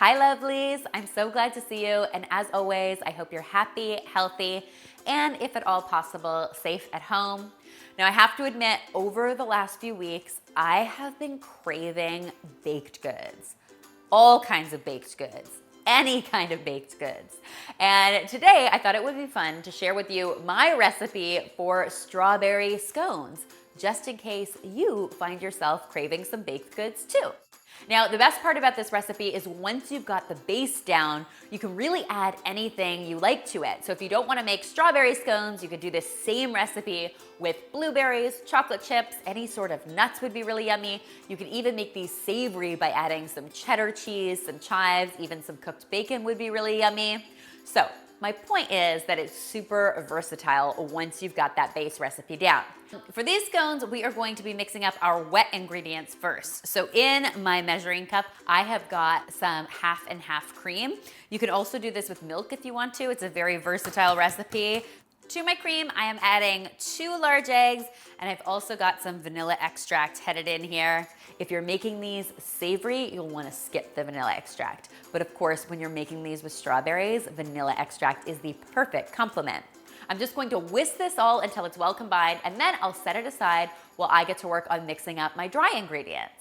Hi lovelies, I'm so glad to see you, and as always, I hope you're happy, healthy, and if at all possible, safe at home. Now I have to admit, over the last few weeks, I have been craving baked goods. All kinds of baked goods, any kind of baked goods. And today I thought it would be fun to share with you my recipe for strawberry scones, just in case you find yourself craving some baked goods too. Now, the best part about this recipe is once you've got the base down, you can really add anything you like to it. So if you don't want to make strawberry scones, you could do this same recipe with blueberries, chocolate chips, any sort of nuts would be really yummy. You can even make these savory by adding some cheddar cheese, some chives, even some cooked bacon would be really yummy. So my point is that it's super versatile once you've got that base recipe down. For these scones, we are going to be mixing up our wet ingredients first. So in my measuring cup, I have got some half and half cream. You can also do this with milk if you want to. It's a very versatile recipe. To my cream, I am adding 2 large eggs, and I've also got some vanilla extract headed in here. If you're making these savory, you'll want to skip the vanilla extract. But of course, when you're making these with strawberries, vanilla extract is the perfect complement. I'm just going to whisk this all until it's well combined, and then I'll set it aside while I get to work on mixing up my dry ingredients.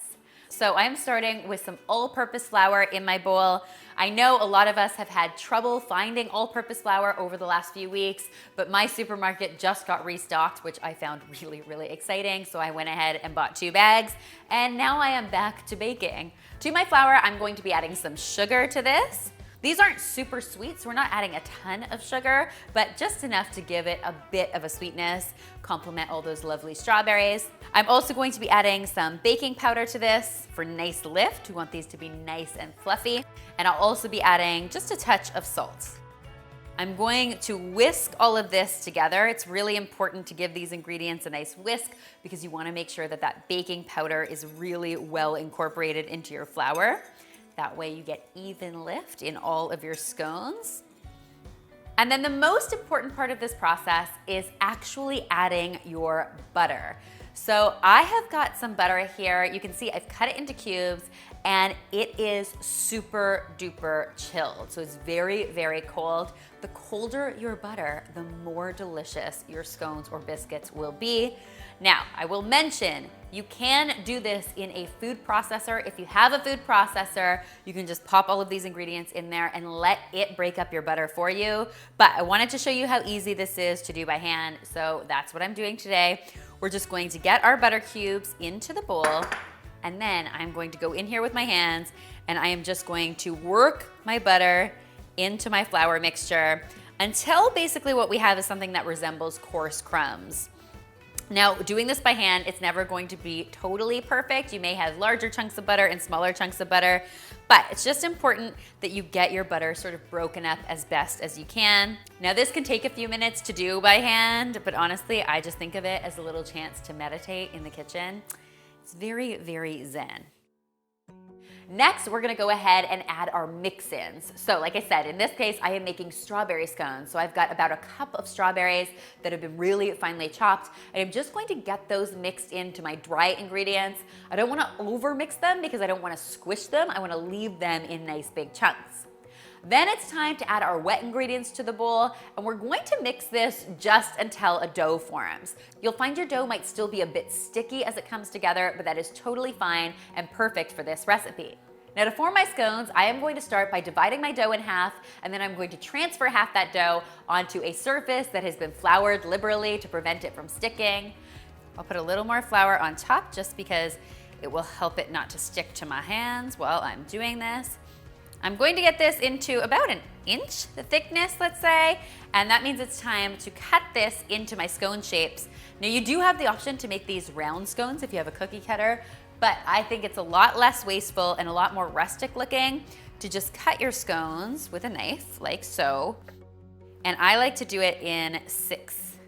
So I'm starting with some all-purpose flour in my bowl. I know a lot of us have had trouble finding all-purpose flour over the last few weeks, but my supermarket just got restocked, which I found really, really exciting. So I went ahead and bought 2 bags, and now I am back to baking. To my flour, I'm going to be adding some sugar to this. These aren't super sweet, so we're not adding a ton of sugar, but just enough to give it a bit of a sweetness, complement all those lovely strawberries. I'm also going to be adding some baking powder to this for nice lift. We want these to be nice and fluffy. And I'll also be adding just a touch of salt. I'm going to whisk all of this together. It's really important to give these ingredients a nice whisk because you want to make sure that that baking powder is really well incorporated into your flour. That way you get even lift in all of your scones. And then the most important part of this process is actually adding your butter. So I have got some butter here. You can see I've cut it into cubes and it is super duper chilled. So it's very, very cold. The colder your butter, the more delicious your scones or biscuits will be. Now, I will mention, you can do this in a food processor. If you have a food processor, you can just pop all of these ingredients in there and let it break up your butter for you. But I wanted to show you how easy this is to do by hand, so that's what I'm doing today. We're just going to get our butter cubes into the bowl, and then I'm going to go in here with my hands, and I am just going to work my butter into my flour mixture until basically what we have is something that resembles coarse crumbs. Now, doing this by hand, it's never going to be totally perfect. You may have larger chunks of butter and smaller chunks of butter, but it's just important that you get your butter sort of broken up as best as you can. Now, this can take a few minutes to do by hand, but honestly, I just think of it as a little chance to meditate in the kitchen. It's very, very zen. Next, we're gonna go ahead and add our mix-ins. So like I said, in this case, I am making strawberry scones. So I've got about a cup of strawberries that have been really finely chopped, and I'm just going to get those mixed into my dry ingredients. I don't wanna over-mix them because I don't wanna squish them. I wanna leave them in nice big chunks. Then it's time to add our wet ingredients to the bowl, and we're going to mix this just until a dough forms. You'll find your dough might still be a bit sticky as it comes together, but that is totally fine and perfect for this recipe. Now to form my scones, I am going to start by dividing my dough in half, and then I'm going to transfer half that dough onto a surface that has been floured liberally to prevent it from sticking. I'll put a little more flour on top just because it will help it not to stick to my hands while I'm doing this. I'm going to get this into about 1 inch, the thickness, let's say, and that means it's time to cut this into my scone shapes. Now you do have the option to make these round scones if you have a cookie cutter, but I think it's a lot less wasteful and a lot more rustic looking to just cut your scones with a knife, like so. And I like to do it in 6.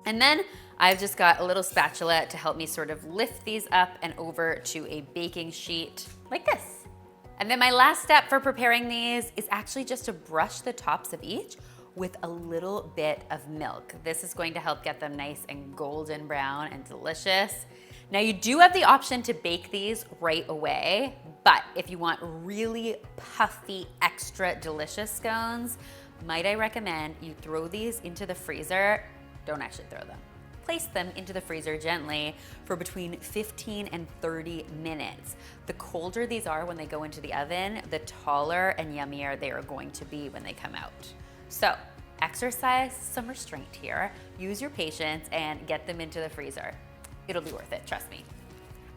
And then I've just got a little spatula to help me sort of lift these up and over to a baking sheet like this. And then my last step for preparing these is actually just to brush the tops of each with a little bit of milk. This is going to help get them nice and golden brown and delicious. Now you do have the option to bake these right away, But if you want really puffy, extra delicious scones, might I recommend you throw these into the freezer. Don't actually throw them. Place them into the freezer gently for between 15 and 30 minutes. The colder these are when they go into the oven, the taller and yummier they are going to be when they come out. So exercise some restraint here, use your patience, and get them into the freezer. It'll be worth it, trust me.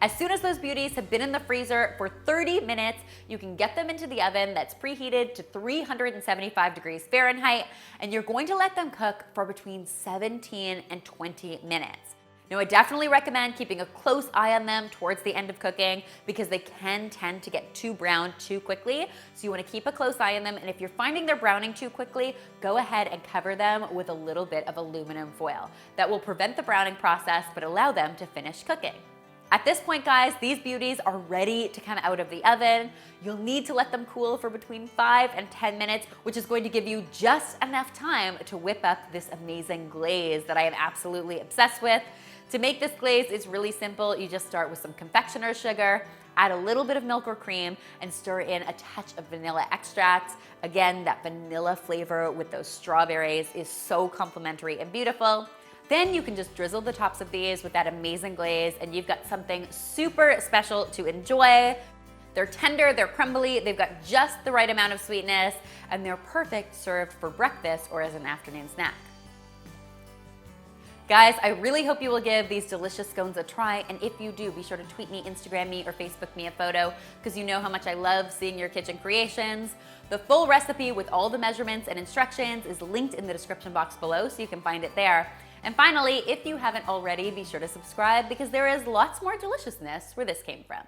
As soon as those beauties have been in the freezer for 30 minutes, you can get them into the oven that's preheated to 375 degrees Fahrenheit, and you're going to let them cook for between 17 and 20 minutes. Now, I definitely recommend keeping a close eye on them towards the end of cooking because they can tend to get too brown too quickly. So you want to keep a close eye on them, and if you're finding they're browning too quickly, go ahead and cover them with a little bit of aluminum foil. That will prevent the browning process but allow them to finish cooking. At this point, guys, these beauties are ready to come out of the oven. You'll need to let them cool for between 5 and 10 minutes, which is going to give you just enough time to whip up this amazing glaze that I am absolutely obsessed with. To make this glaze, it's really simple. You just start with some confectioner's sugar, add a little bit of milk or cream, and stir in a touch of vanilla extract. Again, that vanilla flavor with those strawberries is so complimentary and beautiful. Then you can just drizzle the tops of these with that amazing glaze, and you've got something super special to enjoy. They're tender, they're crumbly, they've got just the right amount of sweetness, and they're perfect served for breakfast or as an afternoon snack. Guys, I really hope you will give these delicious scones a try, and if you do, be sure to tweet me, Instagram me, or Facebook me a photo, because you know how much I love seeing your kitchen creations. The full recipe with all the measurements and instructions is linked in the description box below, so you can find it there. And finally, if you haven't already, be sure to subscribe because there is lots more deliciousness where this came from.